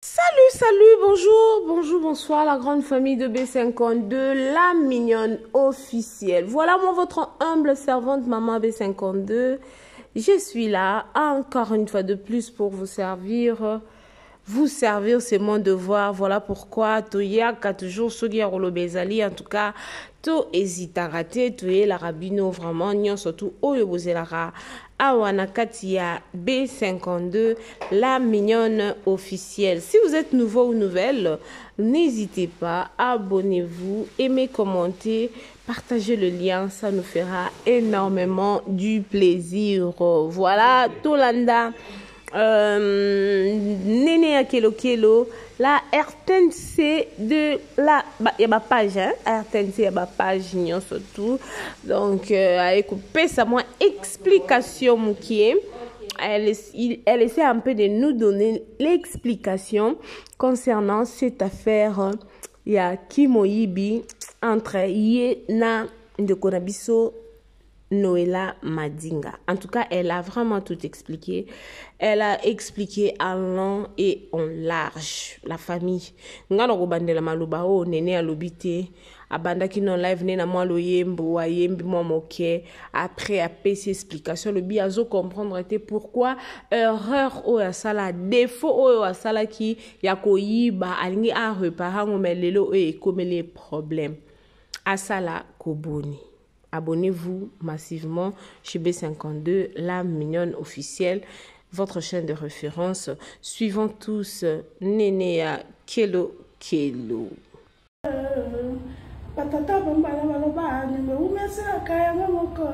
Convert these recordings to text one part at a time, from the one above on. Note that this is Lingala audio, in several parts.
Salut, bonjour, bonsoir la grande famille de B52, la mignonne officielle. Voilà moi votre humble servante maman B52. Je suis là encore une fois de plus pour vous servir. Vous servir, c'est mon devoir. Voilà pourquoi Toyaka toujours Sogierolo Bezali. En tout cas, to hésita raté, Toye la rabino vraiment, nyon surtout Oyobozelara. Awanakatia B52, la mignonne officielle. Si vous êtes nouveau ou nouvelle, n'hésitez pas, abonnez-vous, aimez, commentez, partagez le lien, ça nous fera énormément du plaisir. Voilà, Tolanda. Néné à Kelo, la RTNC de la il y a ma page hein RTNC il y a ma page surtout donc avec coupé ça moi explication qui est elle essaie un peu de nous donner l'explication concernant cette affaire il y a Kimoyibi entre Yena de Konabiso Noëlla Madinga. En tout cas, elle a vraiment tout expliqué. Elle a expliqué en long et en large la famille. Nga no bandela maluba o nene alobite abanda ki non live nena moi lo yembo ayembi moi moke après a PC explication le bi azo comprendre était pourquoi erreur o ya sala défaut o ya sala ki ya koyiba alingi a reparer ngomelelo e comme les problèmes asala koboni. Abonnez-vous massivement chez B52, la mignonne officielle, votre chaîne de référence. Suivons tous Nénéa Kelo. Patata bambala baloba nimbe umesela kaya mamoko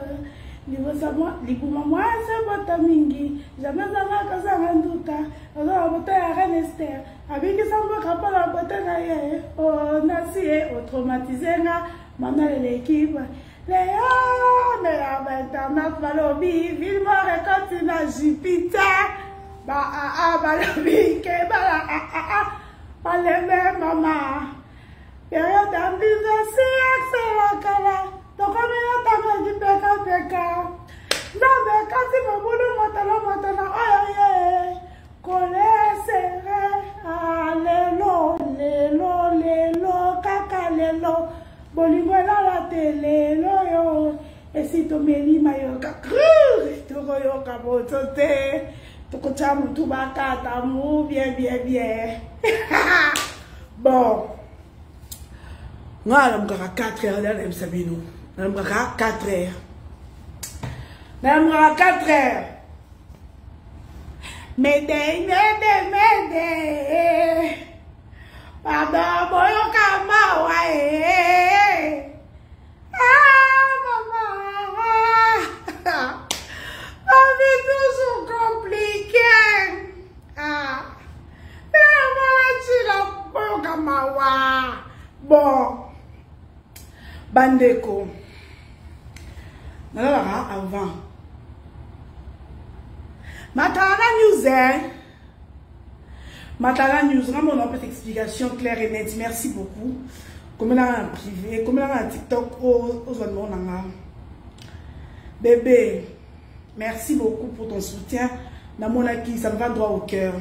libosamo libuma mwase bota mingi jamais zanga kazanga nduta ozo bota ya Renester abingi samba kapala bota na ye o nasi o traumatisenga mana l'équipe Léon ya internet balobi vivement récolte na Jupiter balobi ke baleme mama période d'ambisation excellent kala tokomela tango di peka nzambe kasi mobulu motala oyoye kolesere lelo kaka lelo bolingo elala te lelo yo esi tomelima yoka tokoyoka boto te tokotya mutu bakata mu bien bon nga namukaka 4 heures nalemisa bino namukaka 4 heures namukaka 4 heures mede pardon boyoka mawa maman la vie toujours compliquée boyoka mawa bon bandeko nalalaka avant matala news Matala News, vraiment on a une explication claire et nette. Merci beaucoup. Comme là en privé, comme là en TikTok, aux bébé, merci beaucoup pour ton soutien. Dans mon acquis, ça me va droit au cœur.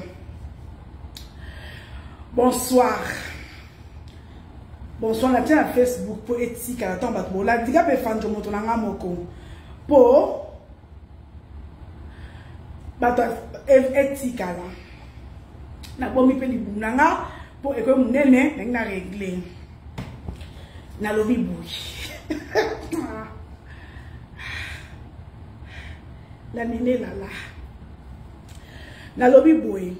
Bonsoir. Bonsoir, la tienne à Facebook pour éthique à la tombe. La diga peut faire de mon moko. Pour éthique à la. Na bomi pe libu nanga po eko munene na régler na lobi boui la nene lala na lobi boui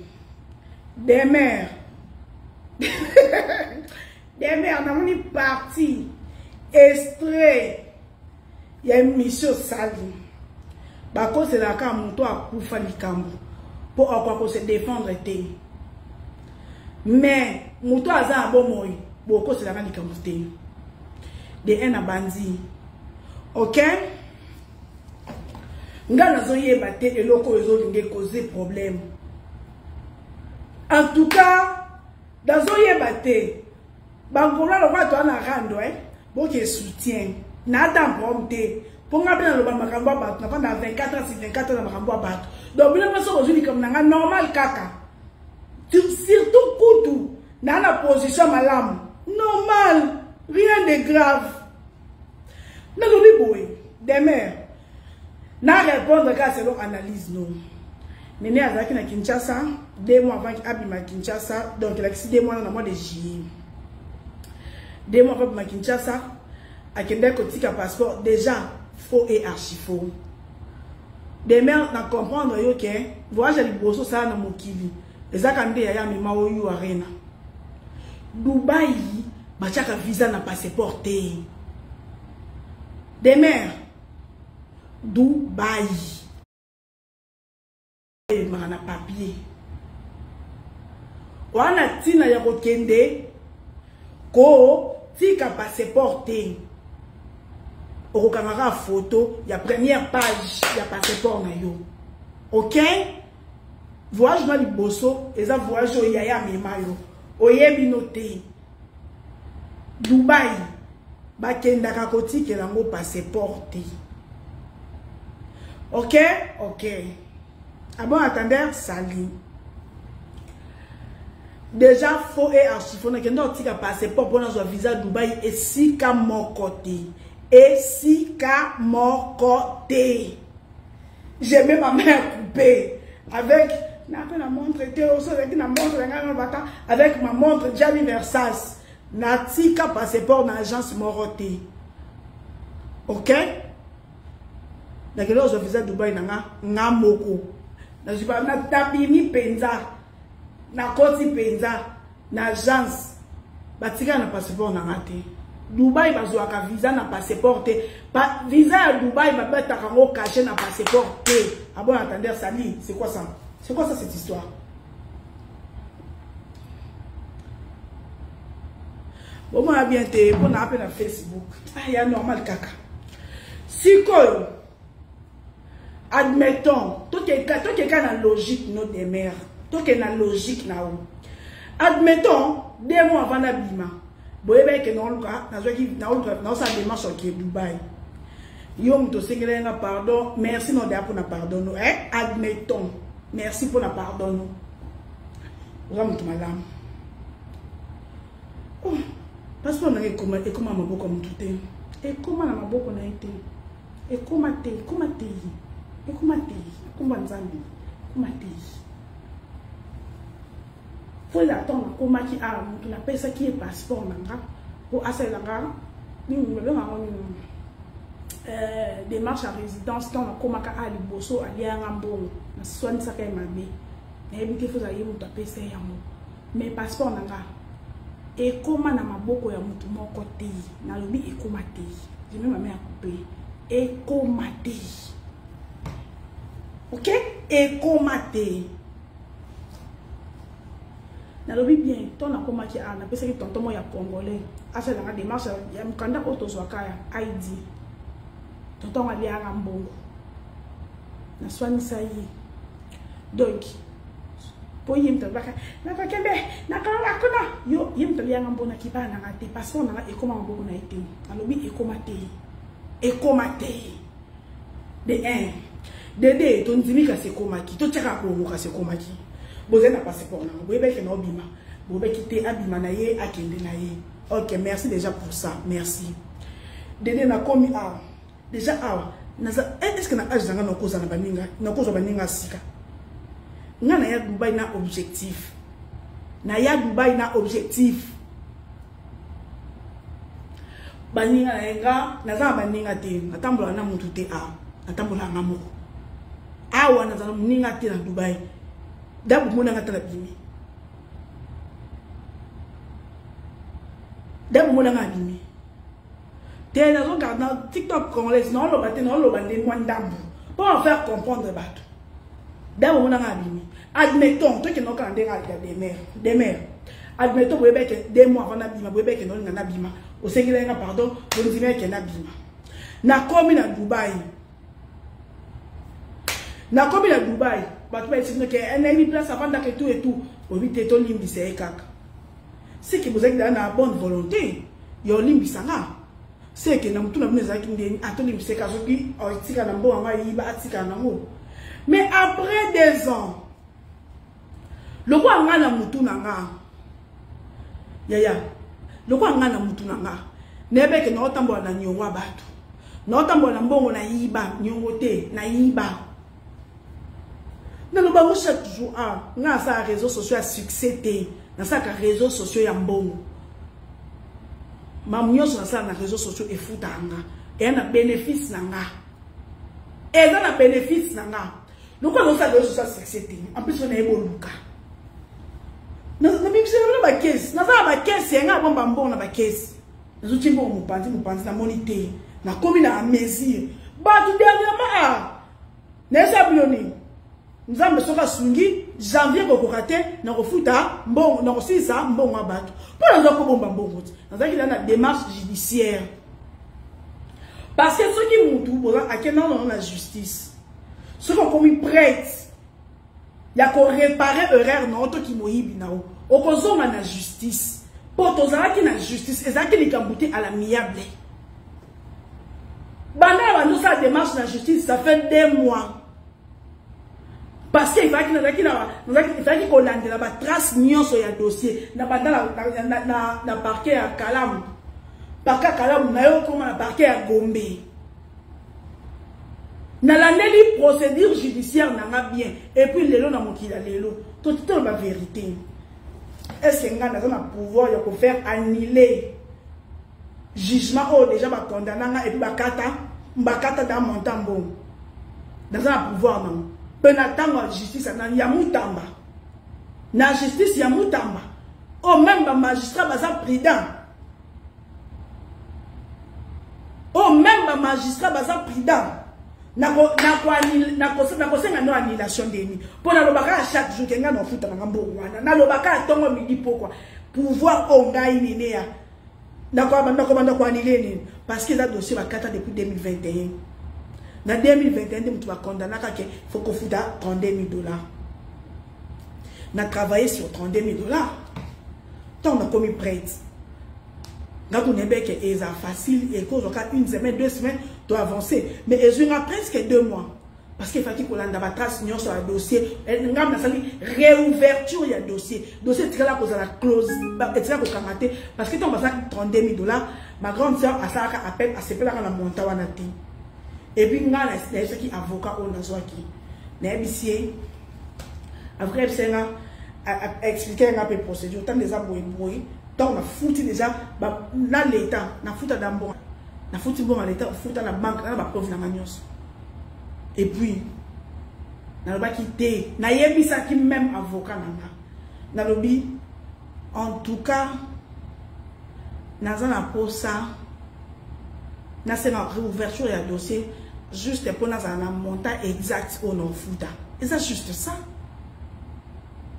des mères na moni parti extrait ya mission sali bako c'est la ka muto akufa likambo po akwa se défendre te. Mais muto aza bomoy boko c'est la grande likambote de un abandi ok ngana zo yeba te eloko ezo linge causer problème en tout cas dans zo yeba te bangola lo ba to na rando bo ke soutien na ta bomte ponga bena lo ba makambo ba na pendant 24 ans 24 ans na makambo ba donc bina paso ozuli comme nanga normal kaka surtout Dans la position malam. Normal. Rien de grave. Nous avons dit, demain, n'a répondre à selon analyse non. Néné a zaki na Kinshasa 2 mois avant qu'il abîme à Kinshasa, donc il a quitté 2 mois dans le mois de juillet. 2 mois avant Kinshasa, à Kenda kotika passeport déjà faux et archi faux. Demain, na comprendre yo que voyage à Liboso ça na mokili. Les akande ya mima oyu arena. Dubaï, bachaka visa na passeport te. Demain, Dubaï. Mana papier. Wana tina ya kokende ko tika passeport te. Okokanga photo ya première page ya passeport na yo. OK? Voyage na Liboso, eza voyage o yaya mema yo. Oyebi noté. Dubaï bakenda ka kotika lango passeport te. OK? OK. Ah bon, attendez, salut. Déjà, faux et archifon, il y a un passeport pour notre visa Dubaï et si qu'à mon côté. Et si qu'à mon côté. J'ai même ma mère coupée. Avec ma montre, avec ma montre Gianni Versace. Natika passeport dans l'agence Moroté. OK? Dans le visa Dubaï, n'a moko. Na tabimi penza na koti penza na agence batika na passeport na ngate Dubaï bazwa ka visa na passeport te pa visa à Dubaï ba beta kango caché na passeport te. Ah bon, attendez, Sali, c'est quoi ça cette histoire? Bon, moi bien te pour na appel na Facebook. Ah, ya normal kaka. Sikoyo admettons, tout est dans logique non des mères, tout est dans logique na ou. Admettons 2 mois avant l'abima, boyebe que non ka na sa démarche qui Dubaï. Yo mto singele na pardon, merci non pour na pardon nous, admettons, merci pour na pardon nous. Ram to malam. Oh, parce qu'on a comment maboko mutute. Et comment na maboko na été. Et comment te. Et comment Nzambi, comment faut l'attendre comment qui a on appelle ça qui est passeport nanga pour assez langa démarche à résidence dans comment ka ali boso ali ngambongo na soin ça kai mabe na ebiki faut aller mu taper ça yamo mais passeport nanga et comment na maboko ya mutu moko te na lobi et comment te je même ma mère couper et comment te. OK? Et comment t'es? Nalobi bien, ton a comment qui a na pesa ki tonton mo ya congolais. Asa na démarche ya mkanda auto swakaya ID. Tonton ali a ngambongo. Na swani sayi. Donc, po yim to baka na ka kembe na ka akona yo yim to ya ngambona ki ba na ngate passeport na e comment mbongo na été. Nalobi e comment t'es? E comment t'es? De 1 Dede ton dimi ka se komaki to tchaka ko ka se komaki boze na passeport na boyebe ke na obima bobe kité abima na ye akende na ye. OK, merci déjà pour ça, merci. Dede na komi a déjà a naza est-ce que na age zanga na koza na baninga na koza baninga sika ngana ya Dubaï na objectif baninga nga naza baninga te natambola na mutu te a natambola ngamo awa na zana mninga te na Dubaï dabu mona ngata la bimi te na zo garda TikTok congolais non lo baté non lo bande mwandambu pour en faire comprendre bato dabu mona ngabimi. Admettons toi que non quand des mères admettons vous que 2 mois avant nabima vous que non ngana bima au sengilenga pardon vous nous dites que nabima na komi na Dubaï. Na komi na Dubaï, bah tu vas essayer que un ami place avant que tout et tout, au vite ton limbi c'est kaka. C'est que vous êtes dans la bonne volonté, yo limbi sanga. C'est que na mutu na mneza kindi ato limbi c'est kaka qui o tika na mbo anga yiba atika na ngo. Mais après 2 ans, le roi anga na mutu na nga. yaya lokwa nga na mutu na nga nebe ke na otambola na nyongo abatu na otambola na mbongo na yiba nyongo te na yiba na lobango chaque jour nga sa réseaux sociaux à succès te na sa ka réseaux sociaux ya mbongo mamnyoso na sa na réseaux sociaux e futa nga e na bénéfice na nga e na bénéfice na nga lokwa no sa réseaux sociaux à succès te en plus on est bon luka na bimse na ba case na za ba case nga bomba mbongo na ba case zuti mbongo mupanzi na monité na komi na mesure ba tu dernièrement nesa bioni nzambe soka sungi janvier bokorate na kofuta mbongo na kosisa mbongo abatu pour na ko bomba mbongo na zaki na démarche judiciaire parce que ceux qui mutu boza akena dans la justice ceux qui ont commis prête ya ko réparer erreur na auto ki moyibi na o kozonga na justice pour tozalaki na justice ezaki likambuti à l'amiable banda ba nous sa démarche na justice ça fait 2 mois parce que il fallait qu'on lande la trace nyonso ya dossier na banda na parquet à Kalam parquet Kalam na yo comme na parquet à Gombe na la procédure judiciaire n'a bien et puis lelo na mokila lelo tout la vérité est-ce que nga na pouvoir ya ko faire annuler jugement oh déjà ba condamnanga et puis bakata dans montant bon dans un pouvoir non penatanga justice na ya mutamba na justice ya mutamba oh même ba magistrat baza prudent oh même ba magistrat baza prudent na kosenga no annulation deni pour na lobaka chaque jour kenga no futa na mbongo wana na lobaka tongo midi pourquoi pouvoir ongai ninéa na ko banda ko annuler ni parce que ça dossier va kata depuis 2021 na 2021 de mutu va condamner que faut ko futa $32,000 na travailler sur $32,000 tant on a commis prête na ko nebe que eza facile et cause ka une semaine 2 semaines doit avancer mais ils ont presque 2 mois parce qu'il fallait qu'on ait la trace sur le dossier ngam na sali réouverture ya dossier c'est là cause la clause et là ko kamate parce que ton basa $32,000 ma grande sœur a ça appel à se faire la monta wana ti et puis ngala c'est ce qui avocat on a qui na bisier après c'est expliquer un peu procédure tant des aboy donc on a foutu déjà là l'état na foutu d'ambon na foutu bon à l'état foutu la banque na ba preuve na magnos et puis na ba quitter na yebisa qui même avocat na lobby en tout cas na za na posa na c'est la réouverture ya dossier juste pour na za na montant exact au non fouta et c'est juste ça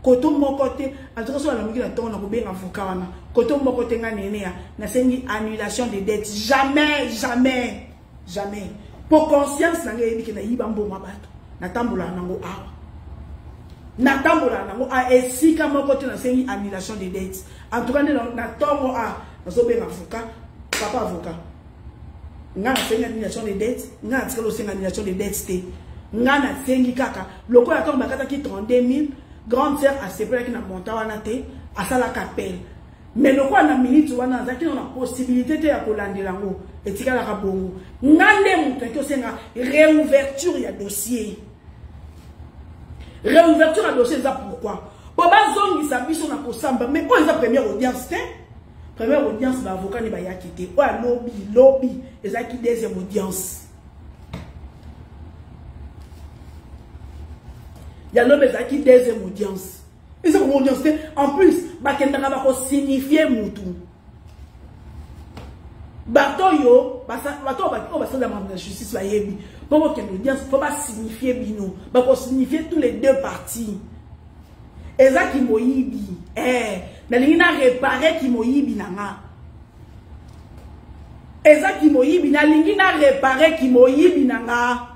koto mokote en tout cas sur la musique la ton na bien avocat wana koto mokote nga nene ya na sengi annulation des dettes jamais pour conscience na ngai ki na yiba mbongo bato na tambola nango a esika mokote na sengi annulation des dettes en tout cas na tongo na so bien avocat papa avocat nga na sengi annulation des dettes nga na tselo sengi annulation des dettes te nga na sengi kaka loko ya tongo bakata ki 32,000 grande sœur a séparé qui n'a monté wana te à ça la capelle mais le quoi na minute wana zaki on a possibilité de ya kolandela ngo etika la kabongo ngande mutu ki osenga réouverture ya dossier ça pourquoi baba zongi sa biso na kosamba mais quoi la première audience ba avocat ni ba yakité o lobby ezaki deuxième audience il y a l'homme qui deuxième audience. Et c'est comme audience. En plus, il va signifier Moutou. Bato va la justice va yebi. Pour qu'il audience, il faut pas signifier Bino. Il faut signifier tous les deux parties. Et ça qui moyibi. Mais il n'a réparé qui moyibi nanga. Et ça qui moyibi, il n'a réparé qui moyibi nanga.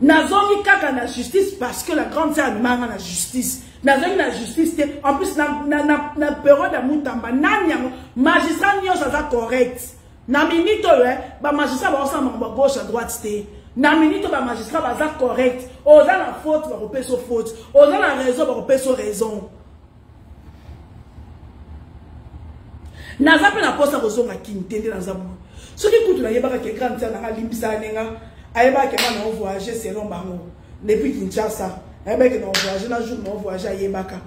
Nazongi kaka na justice parce que la grande sœur manga na justice. Nazongi na justice en plus na période de mutamba nanya magistrat nyo ça correct. Na minute ba magistrat ba ensemble ba gauche à droite té. Na minute ba magistrat ba za correct. Oza la faute ba repé so faute. Oza la raison ba repé so raison. naza pe na posa kozonga kintende na zabu soki kutu na yebaka ke grand sœur na limbisa nenga ayeba ke na voyager selon bango depuis Kinshasa ayeba ke na voyager na jour na voyager ayebaka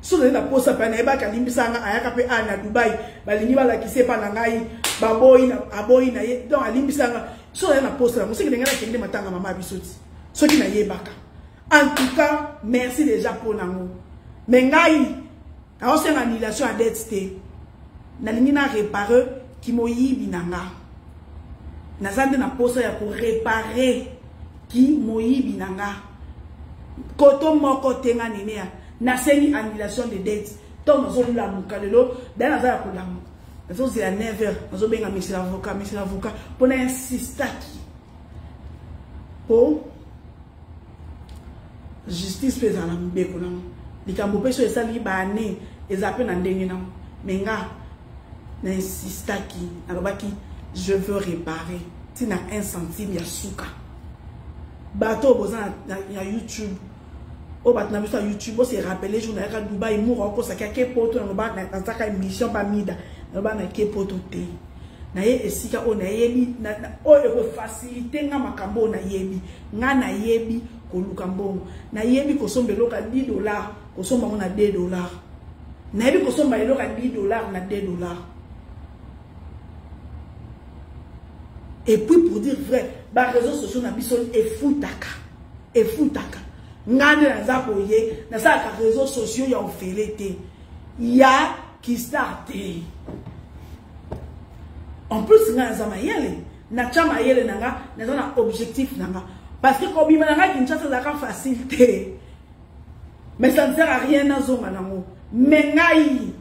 so na posa pa na yebaka limbisa nga ayaka pe na Dubai balingi bala kisepa na ngai baboyi na aboyi na ye donc alimbisa nga so na posa musiki ngana kende matanga mama bisoti soki na yebaka en tout cas merci déjà pour nango mais ngai na osenga annulation à dette na lingi na réparer ki moyibi nanga nazande na posa ya pour réparer ki moyibi nanga koto moko tenga nenea na sengi annulation de dette donc nazo la mukalelo dana za ko lamu nazo zila 9h nazo benga monsieur l'avocat pour na insister ki po justice pesa na mbeko na likambo peso esali bane ezape na ndenge na menga na insista ki alobaki je veux réparer tina 1 centime ya suka bato boza na YouTube o bat na biso YouTube o se rappeler jour na ka Dubai mura ko sa ke poto na ba na taka émission pa mida na ba na ke poto te na ye esika o na yebi na o e faciliter nga makambo na yebi nga na yebi ko lukambo na yebi ko sombelo ka $10 ko somba na $2 na yebi ko somba elo ka $10 na $2. Et puis pour dire vrai, les réseaux sociaux na biso et foutaka. Ngane na zaboye, na sa réseaux sociaux ya ofelete. Ya qui starte. En plus nga za mayele, na chama yele nanga, na objectif nanga. Parce que comme nanga Kinshasa za ka facilité. Mais ça ne sert à rien na zonga nango. Mais ngai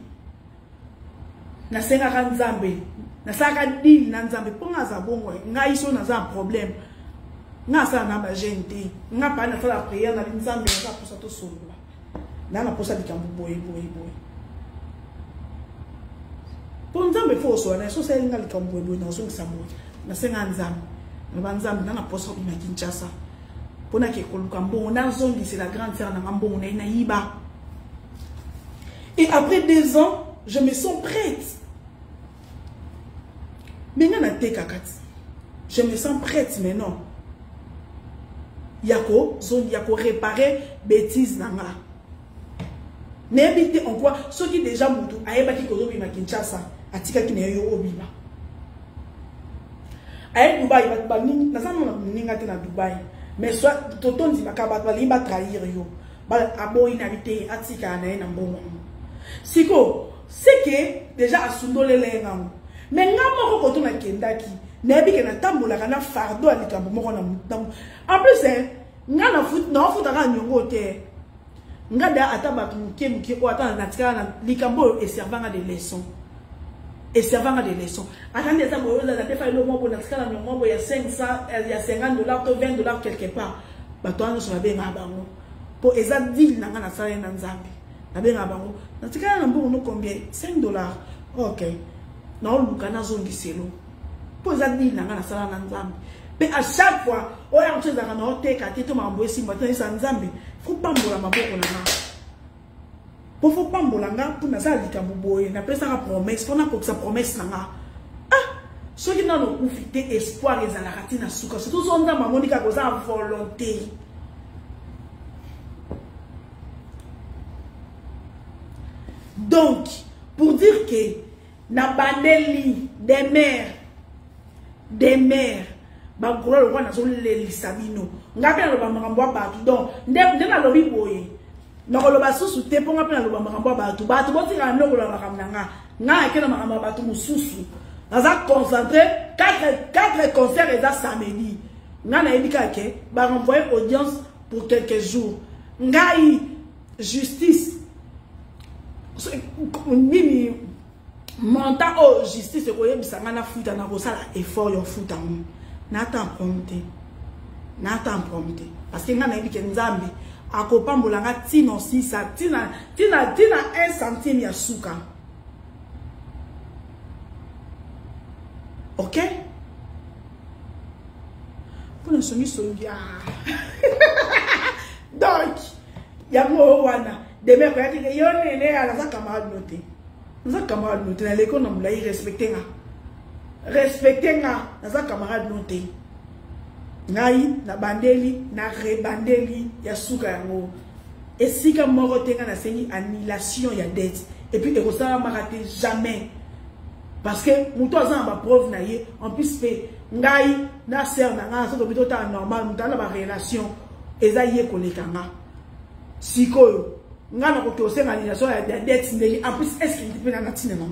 na senga ka nzambe. Na saka deal na nzambe ponga za bongo ngai so na za problème nga sa na ba gente nga pa na fala prière na nzambe na za posa to solola na posa dikambo boy po nzambe fo so na so se nga likambo boy na so nsambo na senga nzambe na ba nzambe na posa ina Kinshasa pona ke koluka mbongo na zongi c'est la grande sœur na mbongo na yiba. Et après 2 ans je me sens prête. Je me sens prête maintenant. Yako réparer bêtises nanga. N'habite en quoi ceux qui déjà mutu ayeba ki kozo bima Kinshasa atika ki ne yo obiba. Ay Dubai ba ni na sama ninga te na Dubai. Mais soit tonton di makaba ba limba trahir yo. Ba aboyi na bité atika na mbongo. Siko c'est que déjà asundole lenga. Mais nga moko koto na kendaki nebi ke na tambola kana fardo alikambo moko na mutambo en plus nga na foot aka nyongo te nga da ataba muke ko ata na tika na likambo et servanga de leçons atande ça boyo za te fa lo moko na tika na nyongo ya 500 ya $50 to $20 quelque part bato ano so benga bango po eza deal na nga na sala na nzambe na benga bango na tika na mbongo no combien $5. OK. Non, le canal zongi selo. Pour ça dire na ngana sala na nzambe. Mais à chaque fois, on a chose dans na hotel ka tito mambo esi mbata sa nzambe. Faut pas mbola maboko na nga. Faut pas mbola nga pour na za likambo boye na pesa ka promesse, pour na ko sa promesse na nga. Ah, ceux qui n'ont profité espoir les alakati na suka. Surtout son nzambe monika ko za volonté. Donc, pour dire que na bandeli des mères ba gros le wana zo le lisabino ngapi na lo ba makambo ba tu donc nde na lo bi boye na lo ba susu te po ngapi na lo ba makambo ba tu boti ka no lo makambo nga ke na makambo ba tu mususu na za concentrer 4 concerts et ça samedi nga na ebika ke ba renvoyer audience pour quelques jours ngai justice nini monta o justice ko yebisanga na futa na kosala effort yo futa mu na tampromte parce que nga na yebike nzambe akopambola nga tino sisa tina 1 centime ya suka. OK pour ne songi songia donc ya mo wana de me ko yake yo nene ala za camarade noté Nous avons camarade noté. Dans l'école, nous avons respecté. Respecté. Nous avons camarade noté. Ngai, na bandeli, na rebandeli, ya souka yango. Et si comme moro tenga na seni annulation ya dette. Et puis et ça m'a raté jamais. Parce que mon toi ça ma preuve na ye en plus fait ngai na sœur na nga ça to bito ta normal mon na ba relation eza ye kolekanga. Sikoyo nga na ko ke annulation ya dette ndeli en plus est-ce qu'il peut na tina non.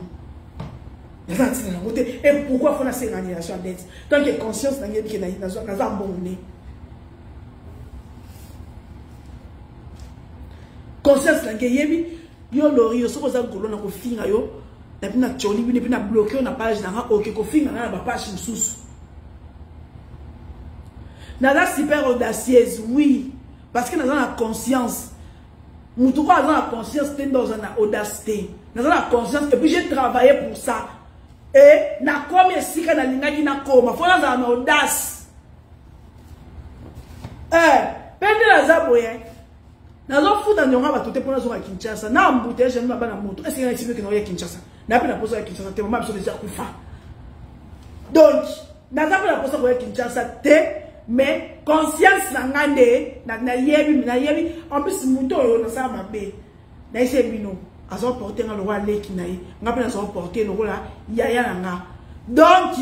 Et pourquoi faut la annulation ya dette? Tant que conscience na ngi bi na za mbonne. Conscience na ngi yo lori yo soko za ngolo na ko finga yo na bina tcholi bina bina bloquer na page na OK ko finga na ba page sous. Na la super audacieuse oui parce que na la conscience. Mutu ko na conscience ten dans une audacité. Na la conscience et puis j'ai travaillé pour ça. Et na comme sika na lingaki na koma faut na audace. Pende la zaboye. Nazo futa nyonga ba tote pona zo ka Kinshasa na mbute je mba na moto est-ce que na que na Kinshasa na pe na posa ya Kinshasa te mama biso déjà kufa donc na za pe na posa ko ya Kinshasa te mais conscience na ngande na yebi en plus muto yo na sa mabe na ise bino azo porter na le roi leki na ye nga pe na zo porter no la yaya nga donc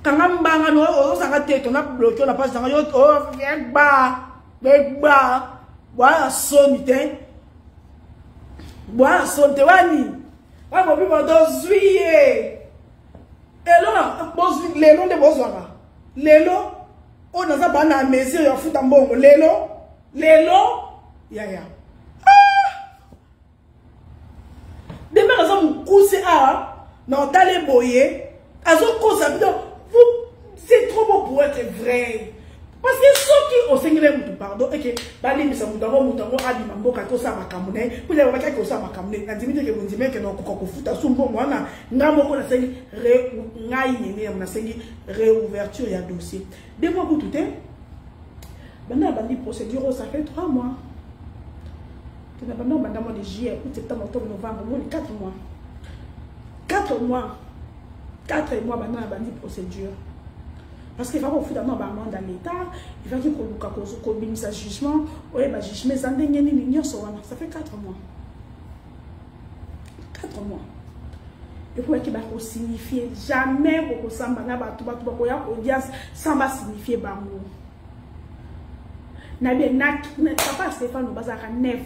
kanga mbanga no o sanga te to na bloquer na page na yo o Begba, voilà sonite. Voilà sonite wani. Wa mo bi mo do zuiye. Elo na bozu lelo de bozwanga. Lelo o na za bana mezi ya futa mbongo lelo. Ya. Deme raza mukuse na otale boye. Azo kosa bido. C'est trop beau pour être vrai. Parce que ceux qui ont saigné mon pardon et que bali misa mutango adi mamboka to sa makamune pour les waka ko sa makamune na dimite ke bondime ke no ko futa sumbo mwana ngamo ko na sengi na sengi réouverture ya dossier des mois pour tout bana bandi procédure ça fait 3 mois que na banda mois de juillet août septembre octobre novembre 4 mois 4 mois bana bandi procédure. Parce qu'il va vous foutre dans l'État, il va dire qu'on a sa jugement, jugement, ça fait 4 mois. 4 mois. Et pour qu'il va signifier jamais pour que ça audience sans va signifier bango. Papa Stéphane nous bazar neuf.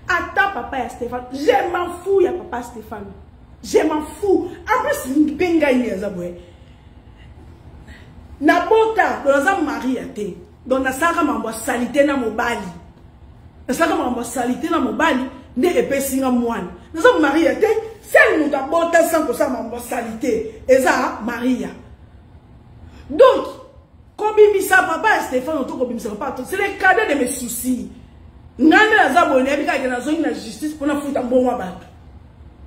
Attends papa Stéphane, je m'en fous ya papa Stéphane. Je m'en fous. Après c'est une benga yezabwe. Na bota doza mari ate donc na saka mambo salité na mobali na saka mambo salité na mobali nde epesinga mwana doza mari ate celle nous ta bota sans que ça mambo salité eza Maria donc kobimisa papa Stéphane to kobimisa papa c'est le cadet de mes soucis ngande na za bonne bika ke na zo na justice pour na futa mbongo bato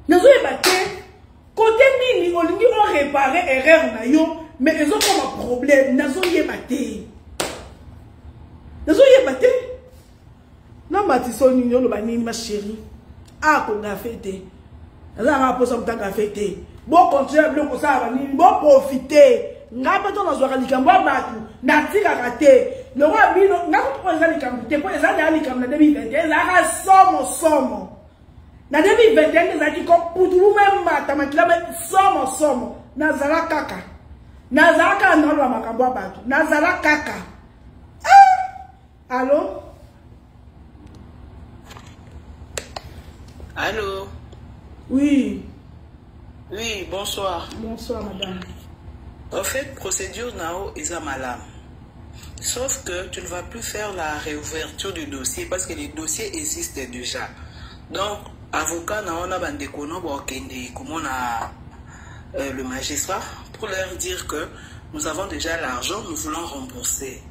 na zo ebate côté nini olingi on réparer erreur na yo. Mais ils ont comme un problème. Nazo yebate. Non, Matisson, nous le banni, ma chérie. Ah, qu'on a fêté. Nazo a posé un temps à fêter. Bon, continuer à bloquer ça, bon, profiter. N'a pas ton azouara likambo batu. N'a tika raté. Le roi Bino, n'a pas posé likambo. T'es pas les années likambo, na 2021. La somme. Na 2021, les années comme pour tout le même matin, ma kilomètre, somme. Nazara kaka. Nazaka nalwa makambo batu. Nazara kaka. Allô? Allô? Oui. Oui, bonsoir. Bonsoir, madame. En fait, procédure Nao est malam. Sauf que tu ne vas plus faire la réouverture du dossier parce que les dossiers existent déjà. Donc, avocat Nao na bandekono bokende comme on a le magistrat pour leur dire que nous avons déjà l'argent, nous voulons rembourser.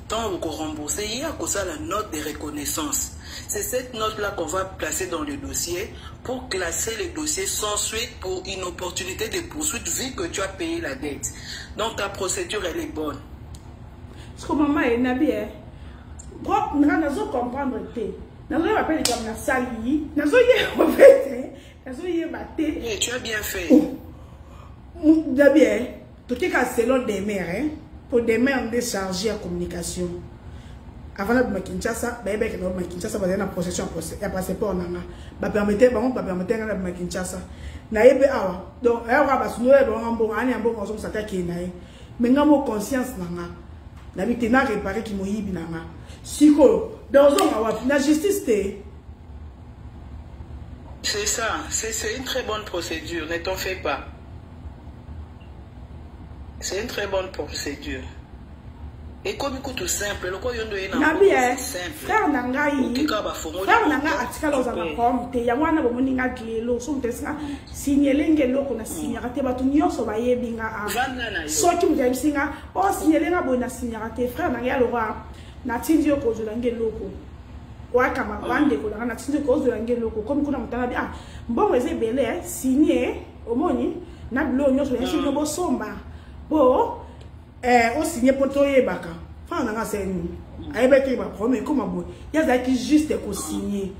Tant qu'on rembourser, il y a que ça la note de reconnaissance. C'est cette note-là qu'on va placer dans le dossier pour classer le dossier sans suite pour une opportunité de poursuite vu que tu as payé la dette. Donc ta procédure, elle est bonne. Ce que maman est nabi, je comprendre. Nazo appelle comme na sali. Nazo yé en fait. Nazo yé baté. Mais tu as bien fait. D'abord, tout est selon des mères, hein. Pour des mères décharger la communication. Avant de Kinshasa, bébé que dans Kinshasa va dans possession ya passeport nanga. Ba permettre na Kinshasa. Na yebe awa. Donc awa ba suno e ba ngombo ani ambo konso sataki na e. Mais ngamo conscience nanga. Na bi tena réparer ki moyibi nanga. Siko dans la justice c'est ça, c'est une très bonne procédure, ne t'en fais pas. C'est une très bonne procédure. Et comme tout simple, le quoi yondo ena simple. Frère nangai. Frère nanga atikala ozana komte ya wana bomoninga glelo so mtesinga signelenge loko na signarate batu nyonso bayebinga a. Soki mutayimsinga o signelenga bona signarate frère nanga ya lora na tindio ko zolange loko. Wa kama bande ko na tindio ko zolange loko comme kuna mutana bi mbongo ezebele signé omoni na blo nyonso ya signé bo somba. Bo on signe pour toi baka. Fa na c'est nous. Ayebeke ba promet comme boy. Ya za ki juste ko signer.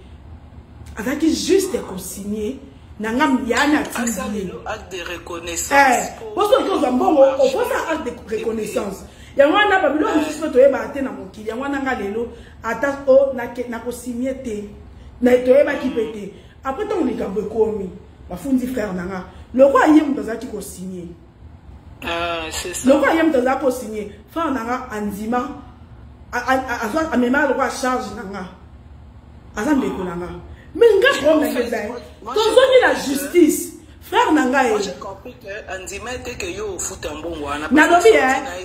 Azaki juste ko signer. Na ngam yana tindi. Acte de reconnaissance. Parce que za mbongo on fait acte de reconnaissance. Ya wana ba bilo juste to yeba te na mokili. Ya wana nga lelo ata o na ko signer te. Na to yeba ki pété. Après ton likambo komi. Ba fundi frère nanga. Le roi yem bazaki ko signer. C'est ça. Le roi yem toza ko signer. Frère nanga anzima a même le roi charge nanga. Azambe ko nanga. Mais nga problème ngeza. Tozoni la justice. Frère nanga Moi j'ai compris que anzima était que yo fout un bon wana. Na lobi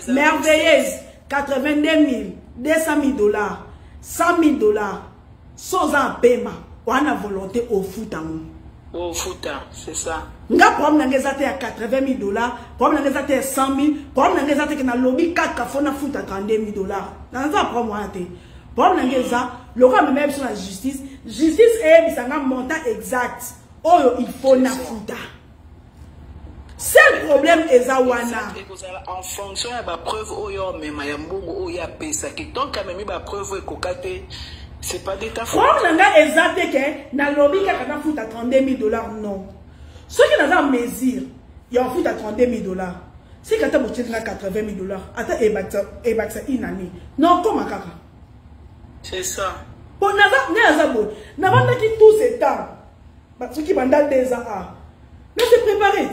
merveilleuse 82 000, 200 000 dollars, 100 000 dollars. Sans un paiement, wana volonté au foot au foot, c'est ça. Nga problème ngezate à 80 000 dollars, problème ngezate à 100 000, problème ngezate que na lobby 4 kafona foot à 32 000 dollars. Dans un problème te. Problème ngeza, le roi même sur la justice, justice est bisanga montant exact. Oh il faut na foot. C'est le problème ezawana. En fonction de la preuve oyo mema ya mbongo oyo ya pesa qui tant quand même ba preuve ekokate. C'est pas d'état fou. Quand on a exacté que na lobby ka foot à 32 000 dollars non. Ce qui n'a pas mesure, il y a un foot à 32 000 dollars. Si quand tu as 80 000 dollars, attends et baksa une année. Non comment kaka. C'est ça. Bon n'a pas qui tout ce temps. Ce qui pendant 2 ans. Mais c'est préparé.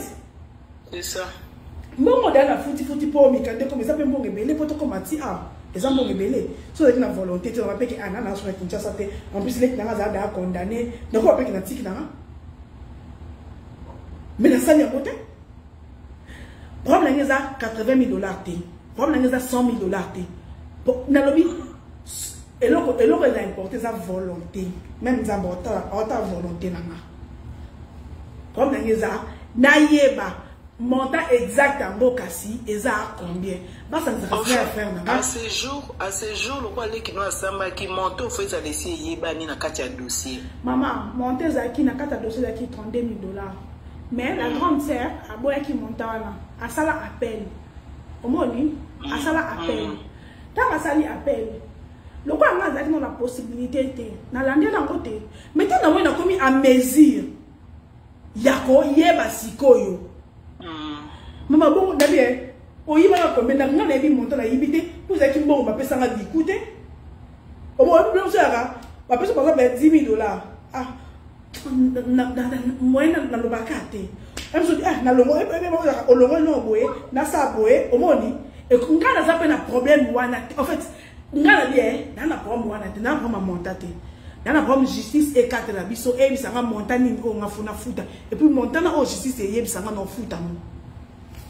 C'est ça. Bon modèle à fouti pour mikande comme ça peut bon rebelle pour comme ati les gens vont rebeller. So avec la volonté, tu vas pas que Anna na sur Kinshasa te. En plus les gens ont condamné. Donc on peut que na tiki na. Mais la salle y a côté. Problème ça 80 000 dollars te. Problème ça 100 000 dollars te. Bon na lobby et l'autre il a importé sa volonté. Même ça autant volonté na. Problème ça na yeba montant exact en Bokassi, et ça a combien? À ce jour, le roi qui nous samba qui monte au fait ça laisser yebani na katia dossier. Maman, monter zaki na katia dossier zaki 32 000 dollars. Mais la grande sœur a boya qui monte là, a ça appel. Au moni, a ça appel. Tant a sali appel. Le roi a zaki la possibilité na l'année d'un côté. Mais tant on a commis à mesure. Yako yeba sikoyo. Maman bon d'abord oyi ba ko mena ngana bi monto la yibite vous êtes bon ma pesa nga dikute o mo bi so ara ba pesa ba 10 000 dollars ah na moyena na lo bakate em so na lo mo o lo no boye na sa boye o moni e ngana za pe na problème wana en fait ngana bien na problème wana te na problème montate na problème justice et carte la biso e bisanga montani ngo ngafuna futa et puis montana o justice e bisanga no futa mo.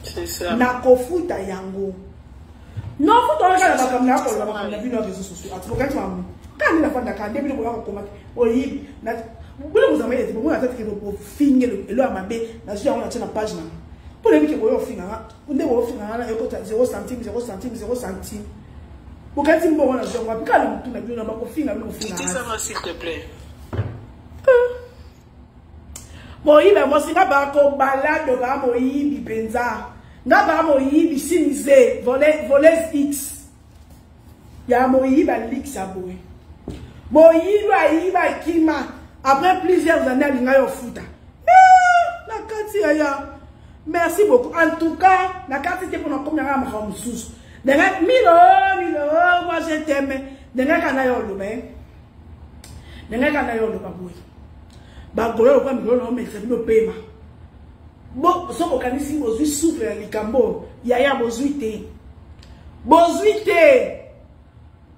C'est ça. Na kofuta yango. Non, faut toi regarder la caméra pour la vie dans les réseaux sociaux. Tu regardes maman. Quand il a fait d'accord, depuis le moment comment oui, na vous avez dit bon attends que vous finir le amabe, na je on a na page na. Pour les que vous finir, on devait finir na écoute 0 centime. Vous quand il bon on a je on va quand le tout na bien na ba ko finir no finir. Dis ça s'il te plaît. Bon, il va moi c'est pas ko balade ba mo yibi penza. Nga ba mo yibi sinize voleuse X. Ya mo yibi ba lix aboé. boyilwa yiba kima après plusieurs années alinga yo futa na kati ya merci beaucoup en tout cas na kati te pona komya nga ma mususu denga milo moi je t'aime denga kana yo lobe denga kana yo loba boy ba golo kwa milo no me se no pema bo so ko kanisi bozui souffle likambo ya bozui te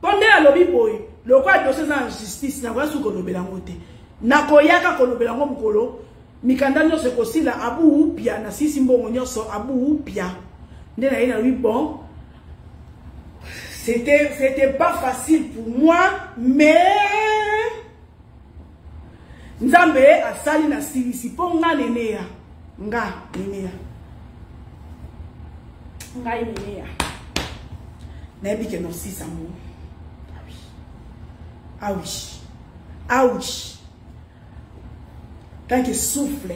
pendant la lobby boy le quoi dossier en justice na kwa su ko lobela ngote na koyaka ko lobela ngo mukolo mikanda nyonso kosila abu upia na sisi mbongo nyonso abu upia nde na ina oui bon c'était pas facile pour moi mais nzambe asali na silisi po nga nenea nga nenea na ebike no sisa mo ah oui tant que souffle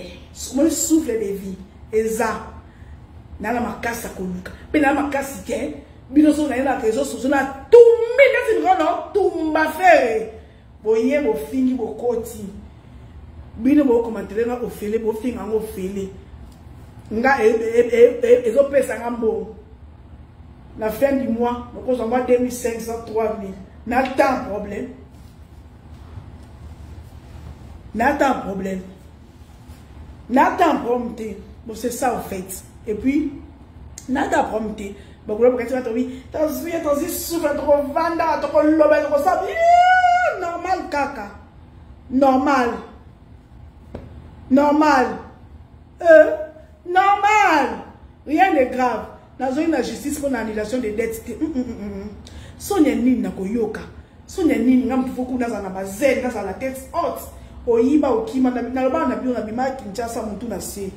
de vie eza na la makasa koluka pe na makasi ke bino so na ina réseaux sociaux na tumbi kasi ngono tumba fere boye bo fingi bo koti bino bo commenter na ofele bo finga ngo ofele nga ezo pesa ngambo la fin du mois donc on va 2500 3000 n'a pas problème n'attends problème bon c'est ça en fait et puis n'attends problème bon pour que tu vas oui t'as souffle trop vanda trop lobel trop ça normal caca normal rien de grave dans une justice pour l'annulation des dettes sonia nini na koyoka sonia nini ngam tufoku na za na bazen na za la tête haute oyiba okima na loba na bio na bima Kinshasa mutu na se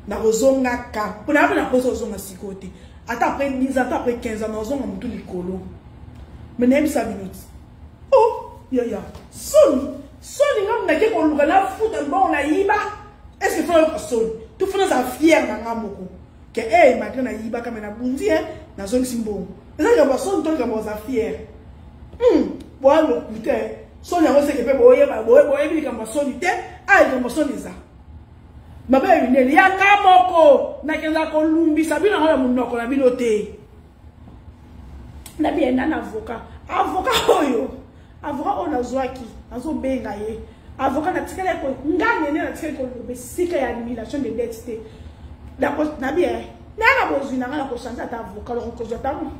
na rozonga ka pona na poso rozonga sikote ata après 10 ans après 15 ans rozonga mutu likolo mais même 5 minutes oh ya soni ngam na ke ko luka na futa bon na yiba est-ce que faut soni tu fais ça fier na ngamoko que maintenant na yiba kama na bundi na zone simbo eza ka ba soni to ka ba za fier bon le putain soni ngo se ke pe boye bi ka ba soni te ai ka ba soni za mabe ni ya kamoko na kenza ko lumbisa bino ngala munoko na bino te na bien na avocat oyo avocat on azwaki azo benga ye avocat na tikele ko ngane ne na tikele ko besika ya annulation de dettes te d'accord na bien na bozu na ngala ko chanta ta avocat lo ko zota mo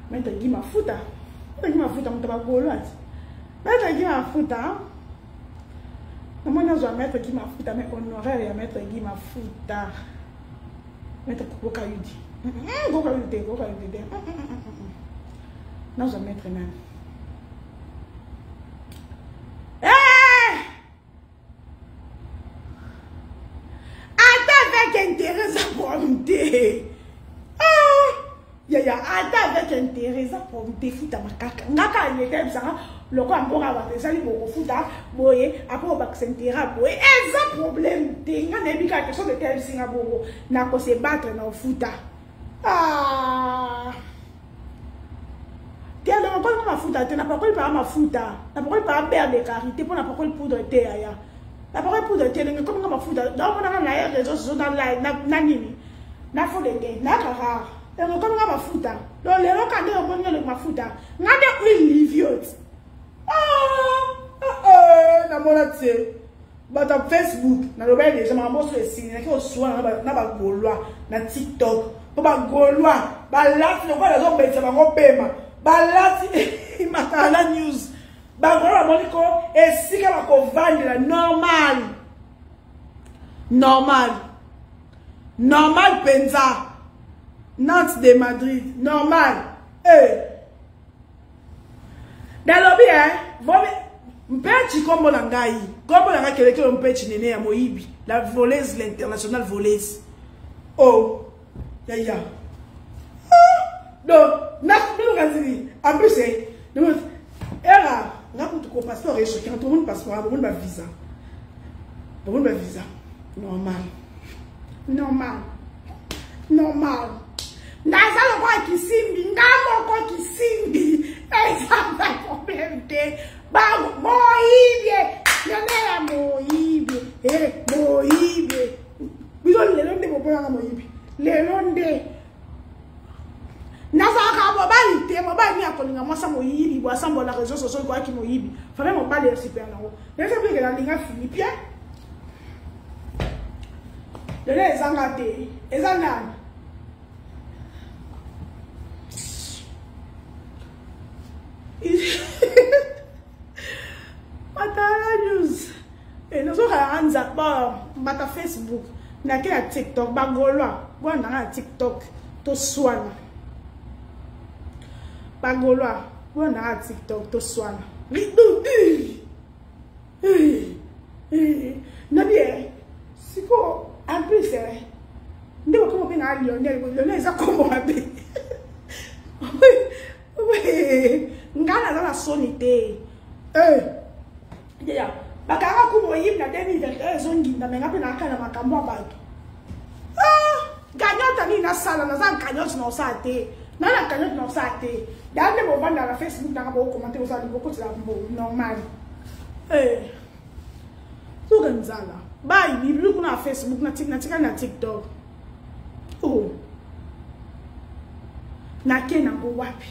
meta gi mafuta mtaba golo ati meta gi mafuta na mwana zo meta gi mafuta mais honoraire ya meta gi mafuta meta ko ka yudi ko ka yudi na zo meta nani intérêt à pomper. Avec intérêt à pomper, fouta ma caca. Naka y était ça. Le quoi encore avoir des amis pour fouta, boye, après on va s'intérêt à boye. Et ça problème, t'es n'a pas quelque chose de tel Singapour. N'a pas se battre dans fouta. T'es dans quoi ma fouta, t'es n'a pas quoi par ma fouta. N'a pas quoi par perdre de carité pour n'a pas quoi pour de thé ailleurs. La parole pour de télé, comme on m'a foutu, dans mon arrière, les autres sont dans la nanini. Na fou de thé, na rare. Et comme on m'a foutu, dans les locaux, on m'a le mafouta. N'a pas eu l'idiot. Na mon atse. But on Facebook, na le bel des gens m'ont sur signe, qui au soir, na ba gaulois, na TikTok, ba gaulois, ba là, le quoi les hommes, c'est ma paiement. Ba là, il m'a la news. Bagora moniko et si ka ko vendre normal penza Nantes de Madrid normal dans lobby mpechi kombo na ngai keleke mpechi nene ya moyibi la voleuse l'international voleuse ya donc na ngazini en plus era na kutu ko passeport et chacun tout le monde passeport tout le monde visa normal na ça le quoi qui simbi ngamo ko qui simbi exactement moyibi bo asambo la réseaux sociaux quoi qui moyibi fallait mon pas les super là mais c'est que la ligne Philippe de les engater et zangan Matala news et nous avons un Facebook na ke TikTok bagolwa bwana na TikTok to swana bagolwa bwana na TikTok to swana na bien siko en plus ndiko como pinga Lionel za como abe oui ngana za la sonité ya bakanga kubo yimna 2021 zonginda menga pe nakala makambo abantu ganyota ni na sala na za ganyota na osate na na ganyota na osate dande bo banda la Facebook na bo commenter osali boko tla mbo normal so ganzala bai bibi kuna Facebook na TikTok na kena go wapi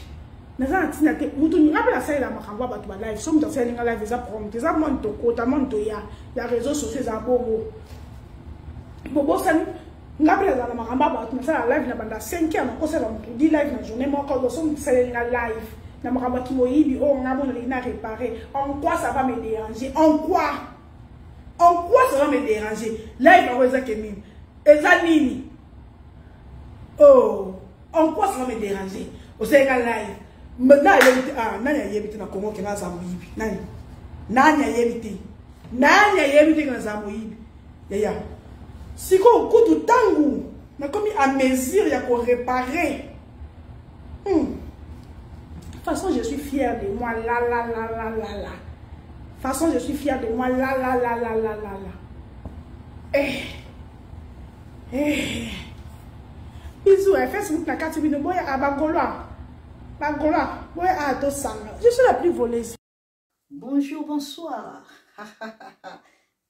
Naza tina te mutu ni ngapela sai la makambo abantu ba live so mutu sai nga live za prompt za monto kota monto ya réseaux sociaux za bobo sani ngapela la makambo abantu na sai live na banda 5 ans ko sai la mutu di live na journée moko do so mutu sai nga live na makambo ki moyibi o ngabo na réparer en quoi ça va me déranger en quoi ça va me déranger live ba weza kemini eza nini en quoi ça va me déranger o sai nga live Maintenant, nani yebiti na Congo kena za moyibi nani yebiti na za moyibi ya siko kutu tangu na komi à mesure ya ko réparer de toute façon je suis fière de moi la de toute façon je suis fière de moi la bisous Facebook na kati bino boya abagolwa je suis la plus voleuse. Bonjour, bonsoir.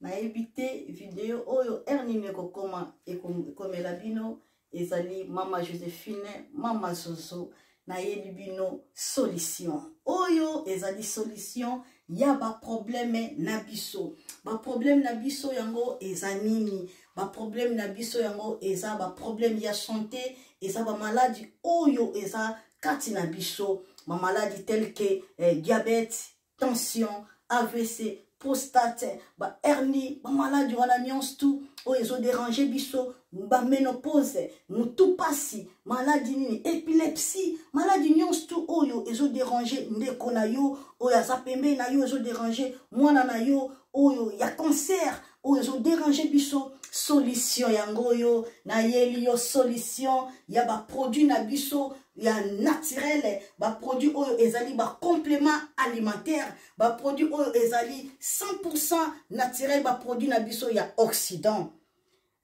Na évité vidéo oyo ernine ko koma et comme la bino ezali mama Joséphine, mama Zozo na yebi bino solution. Oyo ezali solution ya ba problème na biso. Ba problème na biso yango ezanini. Ba problème na biso yango eza ba problème ya santé, eza ba maladie oyo eza kati na biso, ma maladie telle que diabète, tension, AVC, prostate, ba hernie, ba maladie wana nyonso tout oyo ezo déranger biso, ba ménopause, mutu pasi, maladie nini, épilepsie, maladie nyonso tout oyo ezo déranger ndeko na yo, oyo aza pembe na yo ezo déranger mwana na yo, oyo ya cancer, oyo ezo déranger biso. Solution yango yo na yeli yo solution ya ba produit na biso ya naturel ba produit oyo ezali ba complément alimentaire ba produit oyo ezali 100% naturel ba produit na biso ya Occident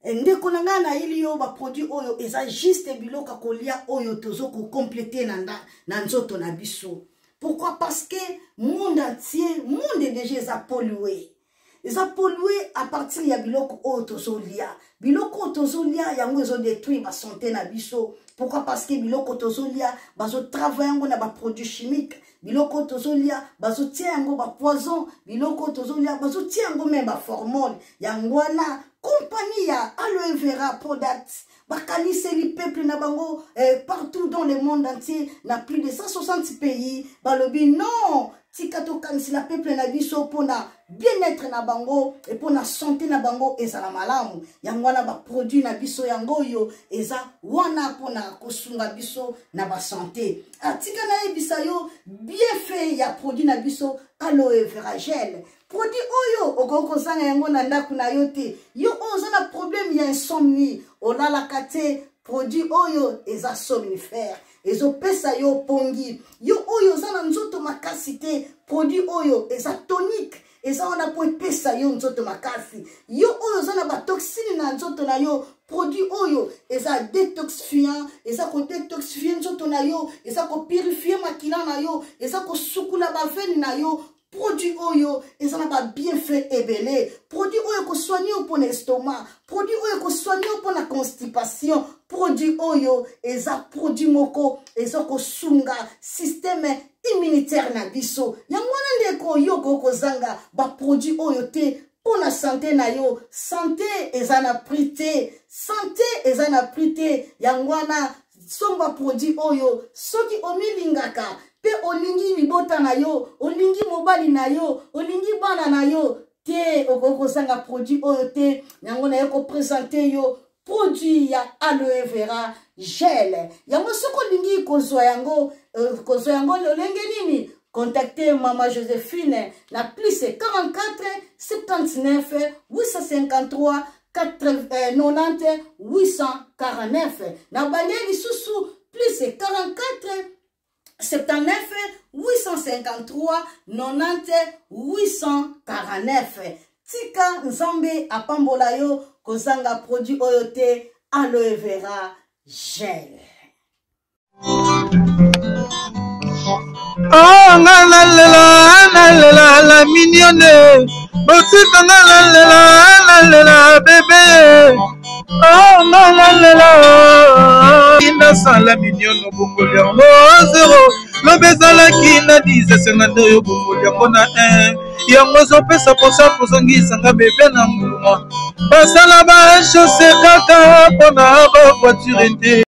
ndeko nanga na yeli yo ba produit oyo eza juste biloka kolia oyo tozo ko compléter na nzoto na biso. Pourquoi? Parce que monde entier monde déjà pollué. Ils ont pollué à partir de biloko otozolia. Biloko otozolia yango ils ont détruit ma santé na biso. Pourquoi? Parce que biloko otozolia bazo travailler yango na ba produits chimiques. Biloko otozolia bazo tia yango ba poison. Biloko otozolia bazo tia yango même ba hormone. Yango na compagnie ya aloe vera products. Bakanise li peuple na bango partout dans le monde entier, na plus de 160 pays. Balobi non. Tikato kanisi la peuple na biso pona bien-être na bango et pona santé na bango eza la malamu yango wana ba produit na biso yango yo eza wana pona kosunga biso na ba santé atika na ebisa yo bien fait ya produit na biso aloe vera gel produit oyo okoko zanga yango na ndaku na yo te yo oza na problème ya insomnie olala kate produit oyo eza somnifère ezo pesa yo pongi yo oyo za na nzoto makasi te produit oyo eza tonique eza wana po pesa yo nzoto makasi yo oyo za na ba toxine na nzoto na yo produit oyo eza détoxifiant eza ko détoxifier nzoto na yo eza ko purifier makila na yo eza ko sukula ba veine na yo produit oyo ezana ba bienfait ebele, produit oyo ko soigner pour l'estomac, produit oyo ko soigner pour la constipation, produit oyo eza produit moko eza ko sunga système immunitaire na biso. Yango wana ndeko yo ko zanga ba produit oyo te pour la santé na yo. Santé ezana prité, santé ezana prité. Yango wana somba produit oyo soki omilingaka pe olingi libota na yo, olingi mobali na yo, olingi bana na yo te okoko sanga produit oyo te. Yango na yoko présenter yo produit ya aloe vera gel. Yango soko lingi kozwa yango lolenge nini? Contactez Maman Joséphine na plus 44 79 853 90 849. Na banyeli susu plus 44 79 853 90 849. Tika nzambe apambola yo kozanga produit oyo te aloe vera gel. Oh la mignonne, botika la bébé. Oh la innocent la mignonne bongoli yango zero. Le bezala ki na 10 52 yo bongoli yango na 1. Yango zopesa posa kozongisa nga bébé na mbuma. Basala ba chaussée kaka pona ba voiture te.